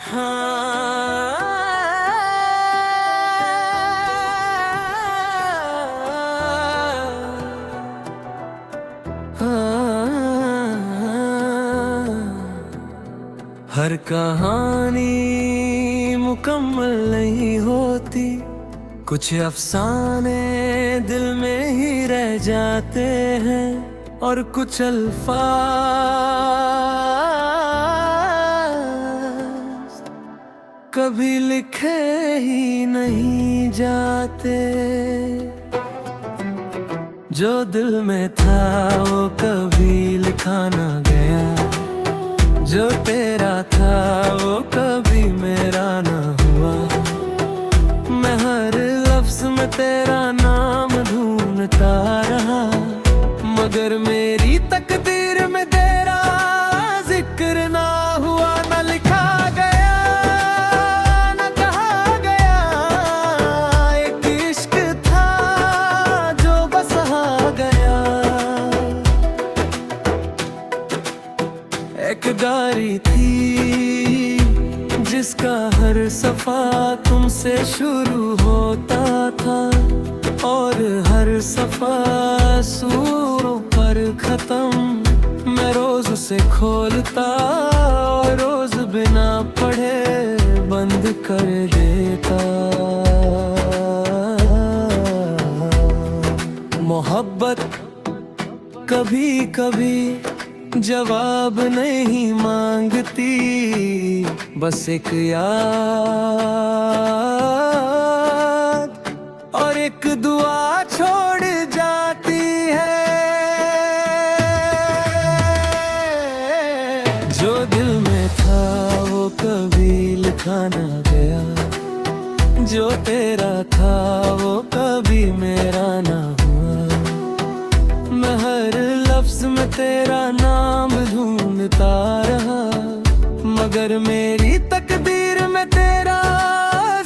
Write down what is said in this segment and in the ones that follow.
हाँ, हर कहानी मुकम्मल नहीं होती, कुछ अफसाने दिल में ही रह जाते हैं और कुछ अल्फाज कभी लिखे ही नहीं जाते। जो दिल में था वो कभी लिखा ना गया, जो तेरा था वो कभी मेरा ना हुआ। मैं हर लफ्ज में तेरा नाम ढूंढता रहा, मगर मेरी तकदीर में तेरा जिक्र ना हुआ। ना लिखा गया ना कहा गया, एक इश्क था जो बसहा गया। एक डायरी थी जिसका हर सफा तुमसे शुरू होता था, और हर सफा सूरों पर खत्म। मैं रोज उसे खोलता और रोज बिना पढ़े बंद कर देता। मोहब्बत कभी कभी जवाब नहीं मांगती, बस एक याद और एक दुआ छोड़ जाती है। जो दिल में था वो कभी लिखा ना गया, जो तेरा था वो कभी मेरा ना हुआ। मैं हर लफ्ज में तेरा नाम ढूंढता रहा, मगर मेरी तकदीर में तेरा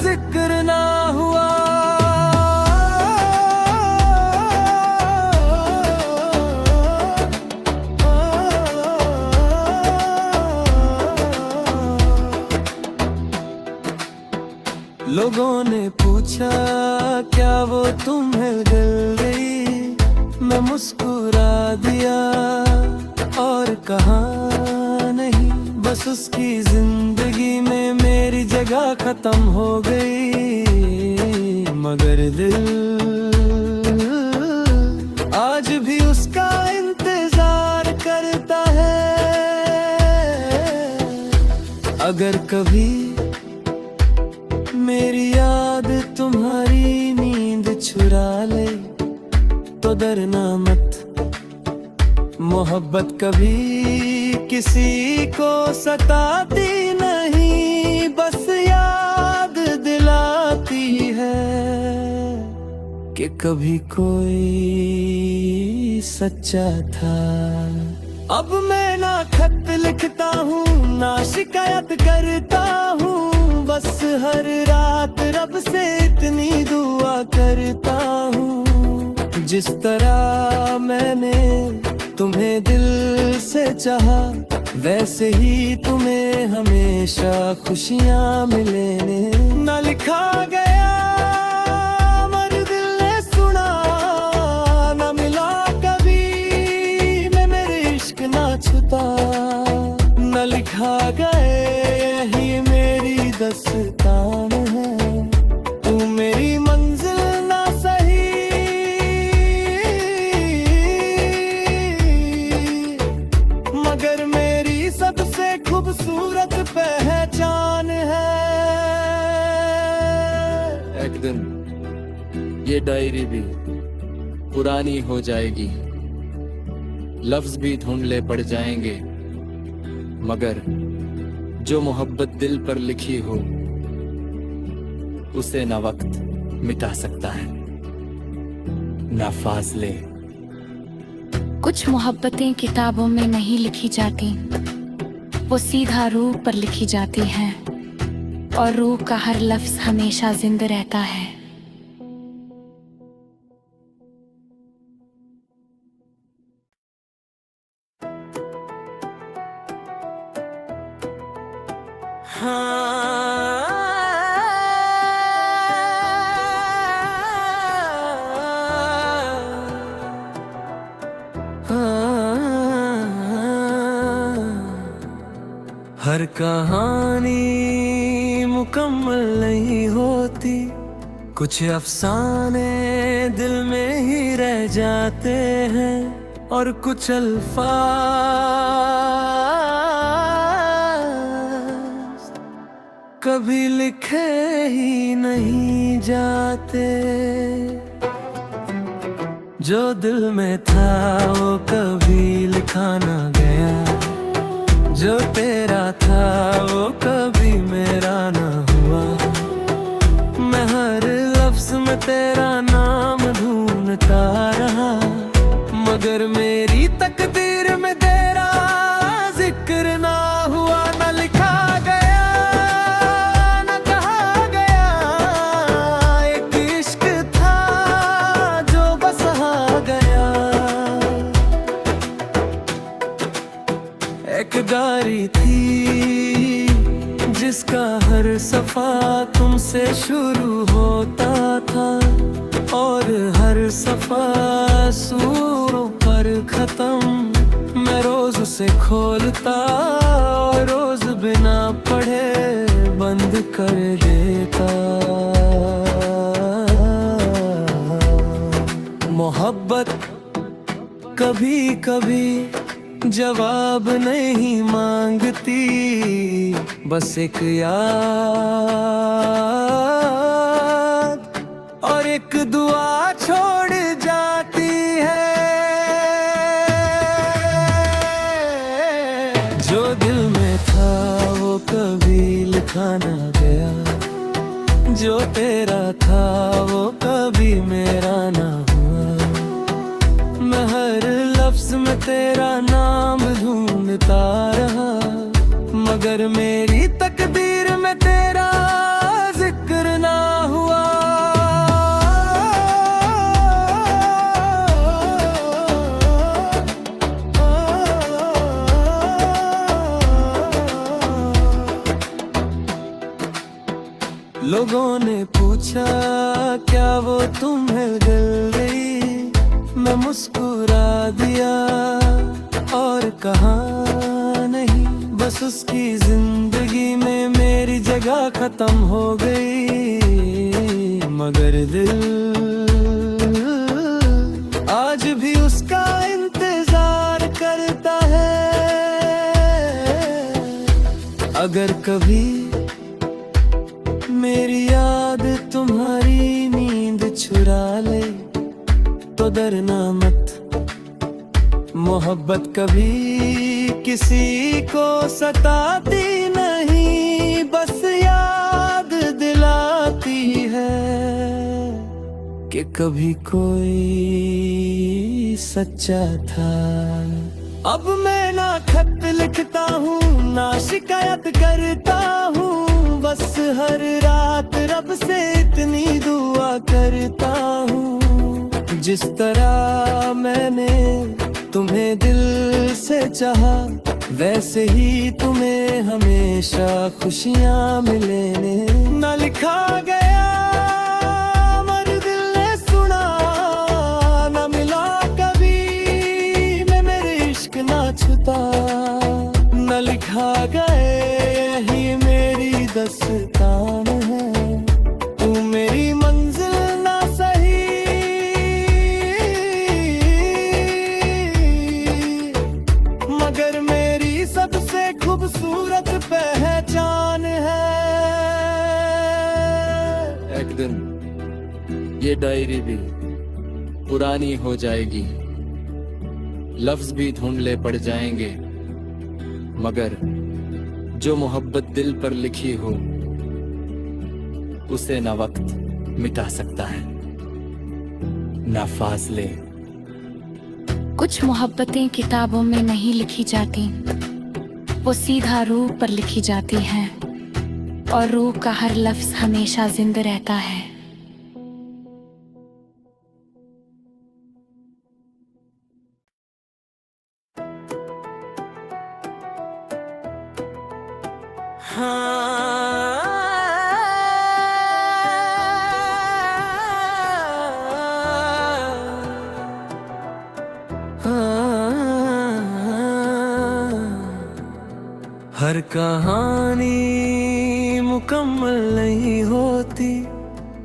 जिक्र ना हुआ। लोगों ने पूछा क्या वो तुम्हें मिल गई, मैं मुस्कुरा दिया और कहा नहीं, बस उसकी जिंदगी में मेरी जगह खत्म हो गई। मगर दिल आज भी उसका इंतजार करता है। अगर कभी मेरी याद तुम्हारी नींद चुरा ले तो डरना मत, मोहब्बत कभी किसी को सताती नहीं, बस याद दिलाती है कि कभी कोई सच्चा था। अब मैं ना खत लिखता हूँ ना शिकायत करता हूँ, बस हर रात रब से इतनी दुआ करता हूँ। जिस तरह मैंने तुम्हें दिल से चाहा, वैसे ही तुम्हें हमेशा खुशियाँ मिले। ना लिखा गया मगर दिल ने सुना, ना मिला कभी मैं मेरे इश्क ना छुता। ना लिखा गए यही मेरी दस्तान है, तू मेरी मंजिल ना सही, मगर मेरी सबसे खूबसूरत पहचान है। एक दिन ये डायरी भी पुरानी हो जाएगी, लफ्ज भी धुंधले पड़ जाएंगे, मगर जो मोहब्बत दिल पर लिखी हो उसे ना वक्त मिटा सकता है ना फासले। कुछ मोहब्बतें किताबों में नहीं लिखी जाती, वो सीधा रूह पर लिखी जाती हैं, और रूह का हर लफ्ज हमेशा जिंदा रहता है। हाँ, हर कहानी मुकम्मल नहीं होती, कुछ अफसाने दिल में ही रह जाते हैं और कुछ अल्फाज कभी लिखे ही नहीं जाते। जो दिल में था वो कभी लिखा ना गया, जो तेरा था वो कभी मेरा ना हुआ। मैं हर लफ्ज में तेरा नाम ढूंढता रहा, मगर मेरी तकदीर में तेरा जिक्र ना हुआ। न लिखा गया न कहा गया, एक इश्क था जो बस आ गया। एक गाड़ी थी जिसका हर सफा तुमसे शुरू होता था, और हर सफा सूरों पर खत्म। मैं रोज उसे खोलता और रोज बिना पढ़े बंद कर देता। मोहब्बत कभी कभी जवाब नहीं मांगती, बस एक याद और एक दुआ छोड़ जाती है। जो दिल में था वो कभी लिखा ना गया, जो तेरा था वो कभी मेरा ना हुआ। मैं हर लफ्ज में तेरा नाम ढूंढता रहा, मगर मेरी तकदीर में तेरा जिक्र ना हुआ। लोगों ने पूछा क्या वो तुम्हें दिल गई, मैं मुस्कुरा दिया और कहा नहीं, बस उसकी जिंदगी में मेरी जगह खत्म हो गई। मगर दिल आज भी उसका इंतजार करता है। अगर कभी मेरी याद तुम्हारी नींद चुरा ले तो डरना मत, मोहब्बत कभी किसी को सताती नहीं, बस याद दिलाती है कि कभी कोई सच्चा था। अब मैं ना खत लिखता हूँ ना शिकायत करता हूँ, बस हर रात रब से इतनी दुआ करता हूँ। जिस तरह मैंने तुम्हें दिल से चाहा, वैसे ही तुम्हें हमेशा खुशियाँ मिले। ना लिखा गया मगर दिल ने सुना, ना मिला कभी मैं मेरे इश्क ना छुता। न लिखा गए यही मेरी दस्तान है, तू मेरी मंजिल ना सही मगर मेरी सबसे खूबसूरत पहचान है। एक दिन ये डायरी भी पुरानी हो जाएगी, लफ्ज भी धुंधले पड़ जाएंगे, मगर जो मोहब्बत दिल पर लिखी हो उसे ना वक्त मिटा सकता है ना फासले। कुछ मोहब्बतें किताबों में नहीं लिखी जाती, वो सीधा रूह पर लिखी जाती हैं, और रूह का हर लफ्ज हमेशा जिंदा रहता है। हाँ हर कहानी मुकम्मल नहीं होती,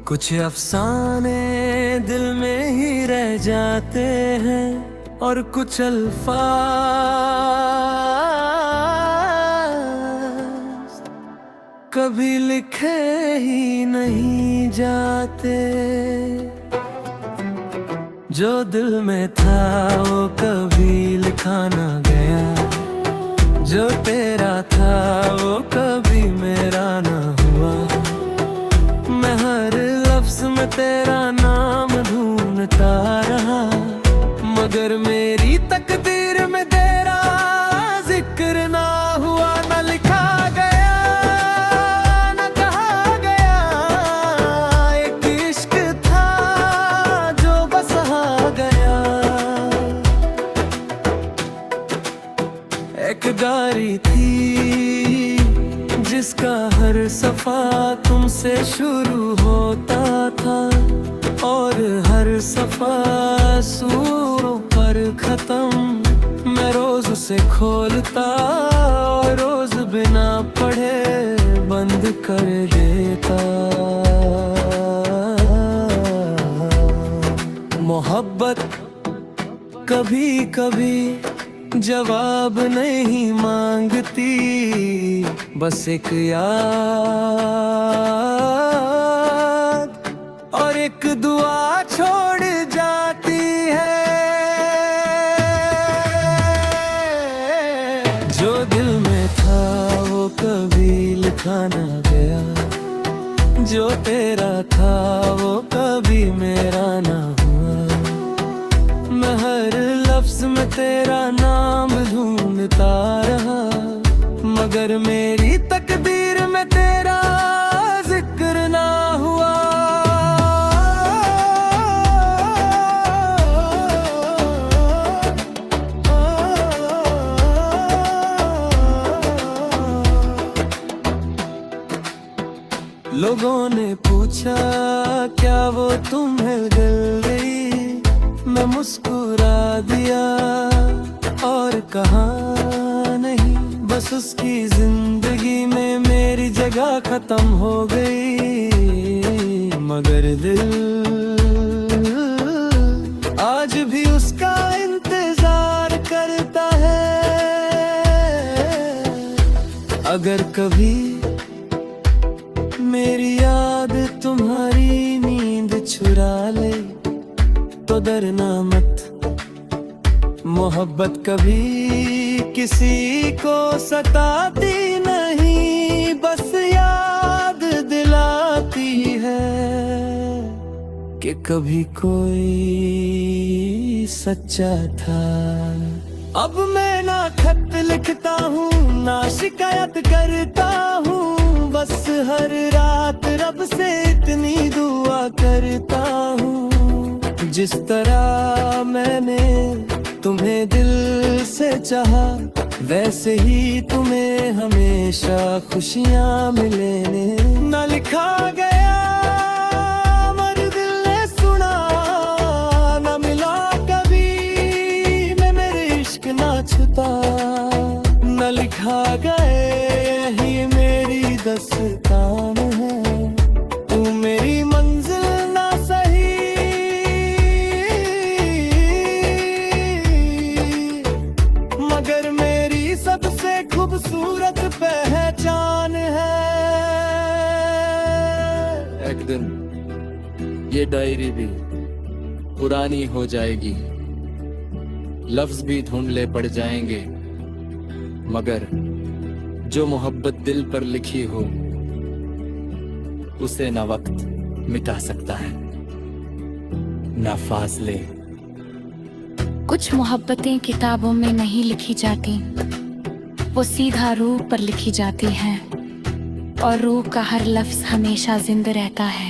कुछ अफसाने दिल में ही रह जाते हैं और कुछ अल्फाज कभी लिखे ही नहीं जाते। जो दिल में था वो कभी लिखा ना गया, जो तेरा था वो कभी मेरा ना हुआ। मैं हर लफ्ज में तेरा नाम ढूंढता रहा, मगर मेरी तकदीर में तेरा जिक्र ना हुआ। न लिखा गया न कहा गया, एक इश्क था जो बसहा गया। एक डायरी थी जिसका हर सफा तुमसे शुरू होता था, और हर सफा सूरों पर खत्म। मैं रोज उसे खोलता और रोज बिना पढ़े बंद कर देता। मोहब्बत कभी कभी जवाब नहीं मांगती, बस एक याद और एक दुआ छोड़ जाती है। जो दिल में था वो कभी लिखा ना गया, जो तेरा था वो कभी मेरा ना हुआ। मैं हर लफ्ज में तेरा नाम ढूंढता रहा, मगर मेरी तकदीर में तेरा जिक्र ना हुआ। लोगों ने पूछा क्या वो तुम्हें मिल गई, मैं मुस्कुरा दिया और कहा नहीं, बस उसकी जिंदगी में मेरी जगह खत्म हो गई। मगर दिल आज भी उसका इंतजार करता है। अगर कभी मेरी याद तुम्हारी नींद चुरा ले तो डरना मत, मोहब्बत कभी किसी को सताती नहीं, बस याद दिलाती है कि कभी कोई सच्चा था। अब मैं ना खत लिखता हूँ ना शिकायत करता हूँ, बस हर रात रब से इतनी दुआ करता हूँ। जिस तरह मैंने तुम्हें दिल से चाहा, वैसे ही तुम्हें हमेशा खुशियाँ मिले। न लिखा गया मगर दिल ने सुना, न मिला कभी मैं मेरे इश्क ना छुपा। न लिखा गए यही मेरी दस्तान है, तू मेरी मंजिल ना सही, मगर मेरी सबसे खूबसूरत पहचान है। एक दिन ये डायरी भी पुरानी हो जाएगी, लफ्ज भी धुंधले पड़ जाएंगे, मगर जो मोहब्बत दिल पर लिखी हो उसे ना वक्त मिटा सकता है ना फासले। कुछ मोहब्बतें किताबों में नहीं लिखी जाती, वो सीधा रूह पर लिखी जाती हैं, और रूह का हर लफ्ज हमेशा जिंदा रहता है।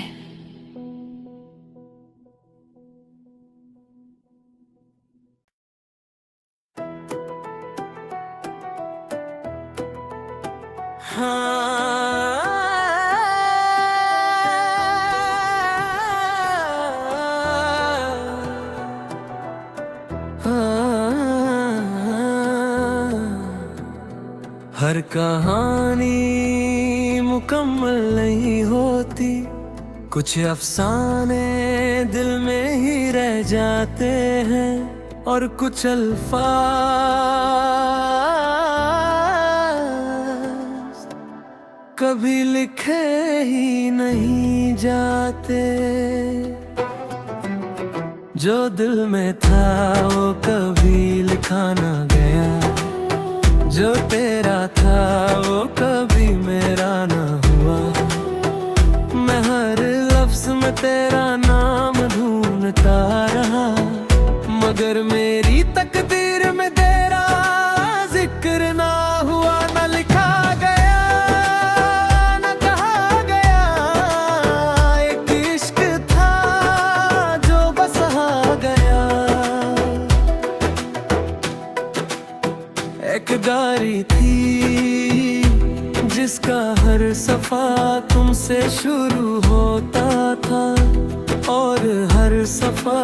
हर कहानी मुकम्मल नहीं होती, कुछ अफसाने दिल में ही रह जाते हैं और कुछ अल्फाज कभी लिखे ही नहीं जाते। जो दिल में था वो कभी लिखा ना गया, जो तेरा था वो कभी मेरा ना हुआ। मैं हर लफ्ज में तेरा नाम ढूंढता रहा, मगर मेरी तकदीर में तेरा जिक्र ना हुआ। न लिखा गया न कहा गया, एक इश्क था जो बसहा गया। एक डायरी थी जिसका हर सफा तुमसे शुरू होता था, और हर सफा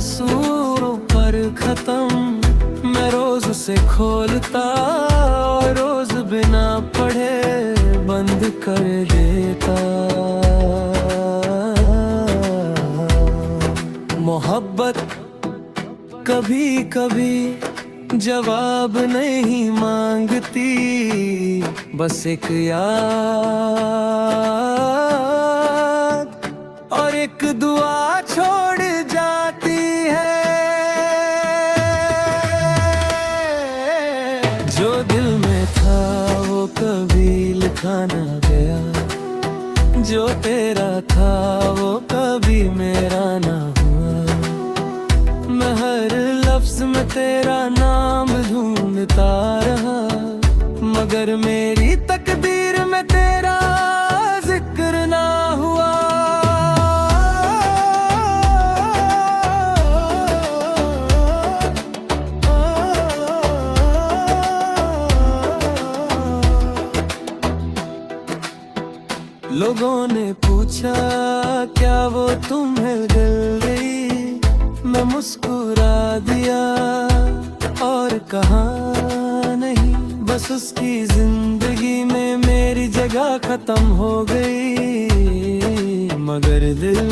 सूरों पर खत्म। मैं रोज उसे खोलता और रोज बिना पढ़े बंद कर देता। मोहब्बत कभी कभी जवाब नहीं मांगती, बस एक याद और एक दुआ छोड़ जाती है। जो दिल में था वो कभी लिखा ना गया, जो तेरा था वो कभी मेरा ना हुआ। मैं हर लफ्ज में तेरा नाम ढूंढता रहा, मगर मेरी तकदीर में तेरा जिक्र ना हुआ। लोगों ने पूछा क्या वो तुम्हें दिल गई, मैं मुस्कुरा दिया और कहा नहीं, बस उसकी जिंदगी में मेरी जगह खत्म हो गई। मगर दिल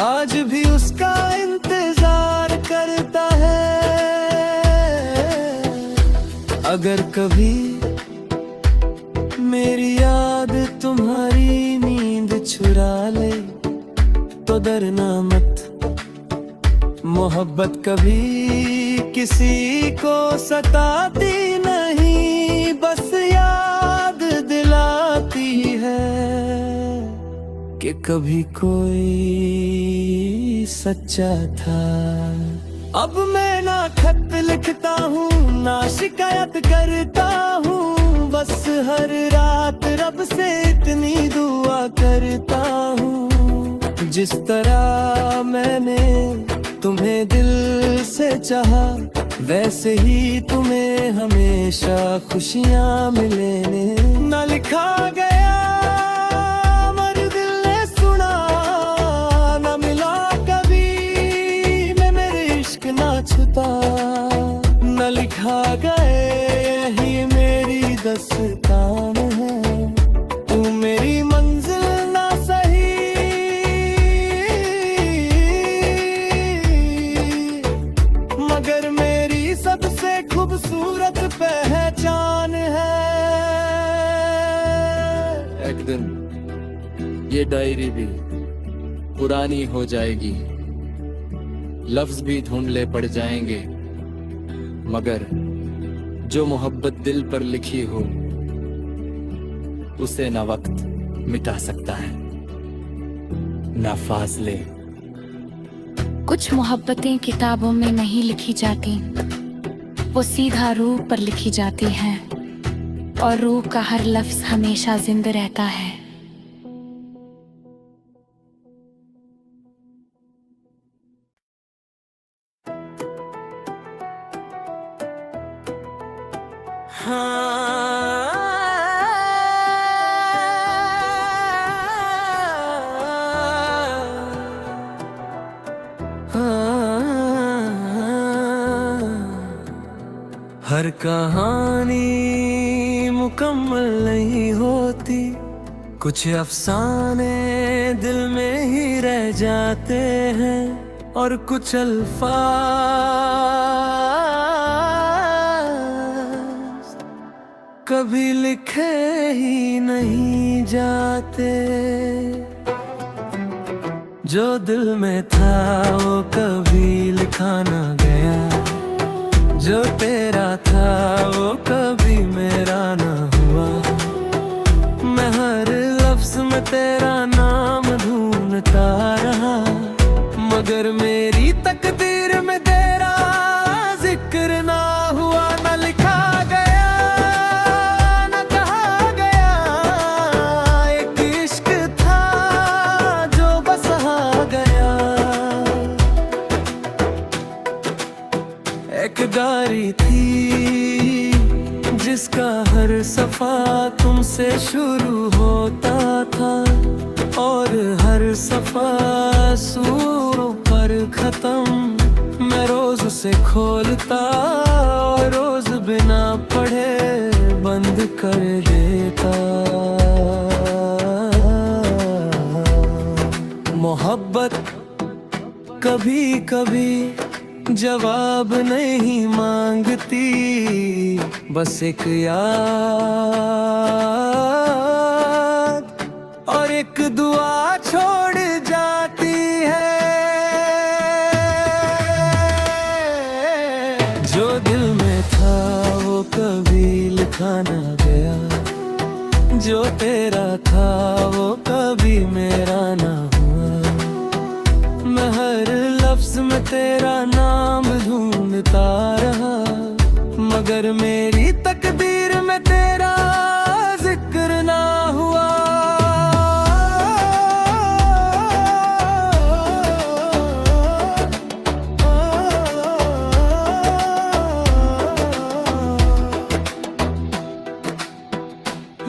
आज भी उसका इंतजार करता है। अगर कभी मेरी याद तुम्हारी नींद चुरा ले तो डरना मत, मोहब्बत कभी किसी को सताती नहीं, बस याद दिलाती है कि कभी कोई सच्चा था। अब मैं ना खत लिखता हूँ ना शिकायत करता हूँ, बस हर रात रब से इतनी दुआ करता हूँ। जिस तरह मैंने तुम्हें दिल से चाहा, वैसे ही तुम्हें हमेशा खुशियाँ मिले। ना लिखा गया मगर दिल ने सुना, ना मिला कभी मैं मेरे इश्क ना छुपा। ना लिखा गए यही मेरी दस्तान है, तू मेरी मंजिल ना सही, मगर मेरी सबसे खूबसूरत पहचान है। एक दिन ये डायरी भी पुरानी हो जाएगी, लफ्ज भी धुंधले पड़ जाएंगे, मगर जो मोहब्बत दिल पर लिखी हो उसे ना वक्त मिटा सकता है ना फासले। कुछ मोहब्बतें किताबों में नहीं लिखी जाती, वो सीधा रूह पर लिखी जाती हैं, और रूह का हर लफ्ज हमेशा जिंदा रहता है। हर कहानी मुकम्मल नहीं होती, कुछ अफसाने दिल में ही रह जाते हैं और कुछ अल्फाज कभी लिखे ही नहीं जाते। जो दिल में था वो कभी लिखा ना गया, जो तेरा था वो कभी मेरा ना हुआ। मैं हर लफ्ज में तेरा नाम ढूंढता रहा, मगर मेरी तकदीर में तेरा जिक्र ना हुआ। न लिखा गया न कहा गया, एक इश्क था जो बसहा गया। एक डायरी थी जिसका हर सफा तुमसे शुरू होता था, और हर सफा सूरों पर खत्म। मैं रोज उसे खोलता और रोज बिना पढ़े बंद कर देता। मोहब्बत कभी कभी जवाब नहीं मांगती, बस एक याद और एक दुआ छोड़ जाती है। जो दिल में था वो कभी लिखा ना गया, जो तेरा था वो कभी मेरा ना हुआ। मैं हर लफ्ज में तेरा नाम ढूंढता रहा, मगर मेरी तकदीर में तेरा जिक्र ना हुआ।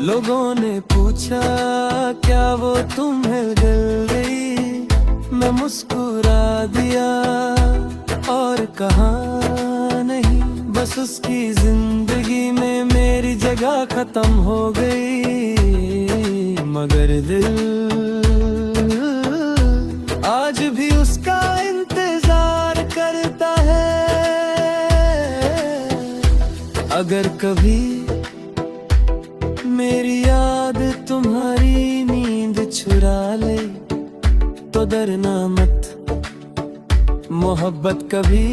लोगों ने पूछा क्या वो तुम्हें दिल गई, मैं मुस्कुरा दिया और कहा नहीं, बस उसकी जिंदगी में मेरी जगह खत्म हो गई। मगर दिल आज भी उसका इंतजार करता है। अगर कभी मेरी याद तुम्हारी नींद चुरा ले तो डरना मत, मोहब्बत कभी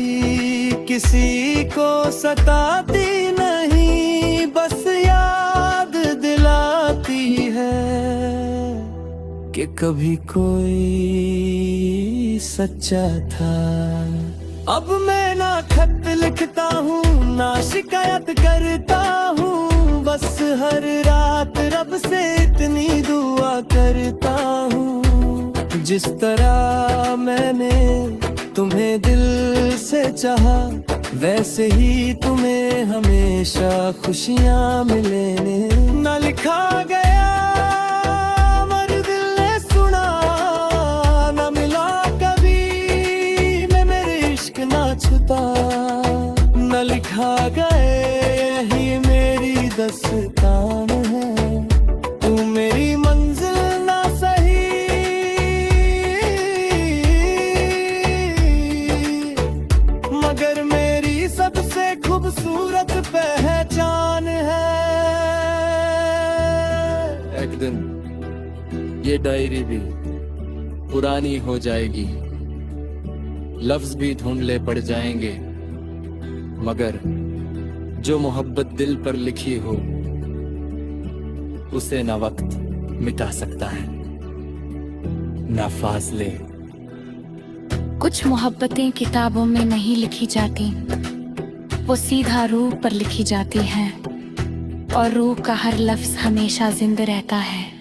किसी को सताती नहीं, बस याद दिलाती है कि कभी कोई सच्चा था। अब मैं ना खत लिखता हूँ ना शिकायत करता हूँ, बस हर रात रब से इतनी दुआ करता हूँ। जिस तरह मैंने तुम्हें दिल से चाहा, वैसे ही तुम्हें हमेशा खुशियाँ मिले। न लिखा गया मगर दिल ने सुना, न मिला कभी मैं मेरे इश्क ना छुता। न लिखा गए यही मेरी दस्तान है, तू मेरी मंजिल ना सही मगर मेरी सबसे खूबसूरत पहचान है। एक दिन ये डायरी भी पुरानी हो जाएगी, लफ्ज भी धुंधले पड़ जाएंगे, मगर जो मोहब्बत दिल पर लिखी हो उसे ना वक्त मिटा सकता है ना फासले। कुछ मोहब्बतें किताबों में नहीं लिखी जाती, वो सीधा रूह पर लिखी जाती हैं, और रूह का हर लफ्ज हमेशा जिंदा रहता है।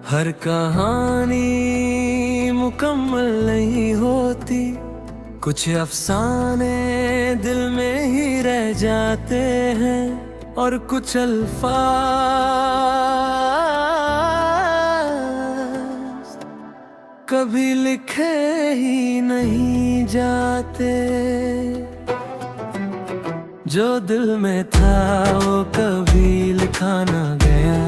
हर कहानी मुकम्मल नहीं होती, कुछ अफसाने दिल में ही रह जाते हैं और कुछ अल्फाज कभी लिखे ही नहीं जाते। जो दिल में था वो कभी लिखा ना गया,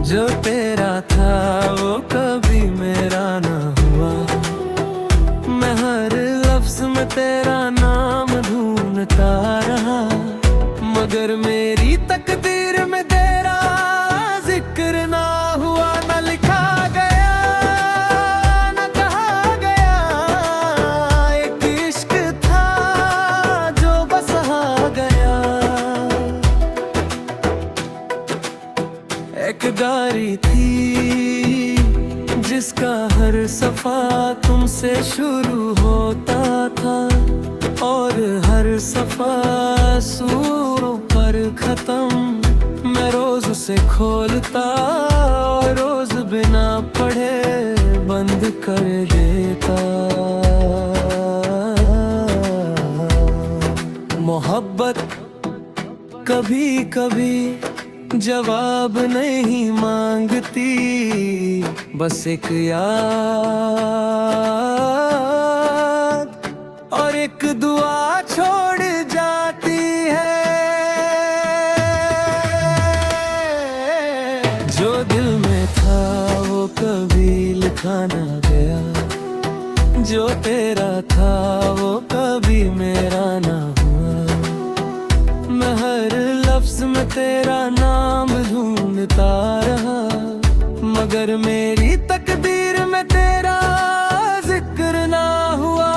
जो तेरा था वो कभी मेरा ना हुआ। मैं हर लफ्ज में तेरा नाम ढूंढता रहा, मगर मेरी तकदीर में तेरा जिक्र ना हुआ। न लिखा गया न कहा गया, एक इश्क था जो बस आ गया। एक डायरी थी जिसका हर सफा तुमसे शुरू होता था, और हर सफा सूरों पर खत्म। मैं रोज उसे खोलता और रोज बिना पढ़े बंद कर देता। मोहब्बत कभी कभी जवाब नहीं मांगती, बस एक याद और एक दुआ छोड़ जाती है। जो दिल में था वो कभी लिखा ना गया, जो तेरा था वो कभी मेरा ना हुआ। मैं हर लफ्ज में तेरा नाम ढूंढता रहा, मगर मेरी तकदीर में तेरा जिक्र ना हुआ।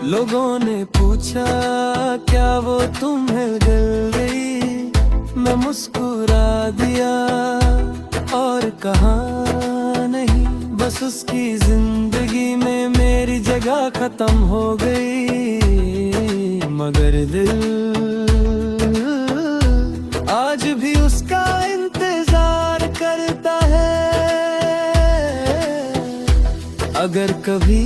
लोगों ने पूछा क्या वो तुम्हें जल गई, मैं मुस्कुरा दिया और कहा नहीं, बस उसकी जिंदगी में मेरी जगह खत्म हो गई। मगर दिल आज भी उसका इंतजार करता है। अगर कभी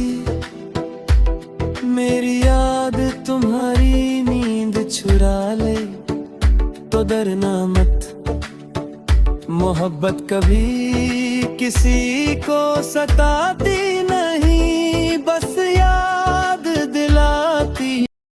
मेरी याद तुम्हारी नींद चुरा ले तो डरना मत, मोहब्बत कभी किसी को सताती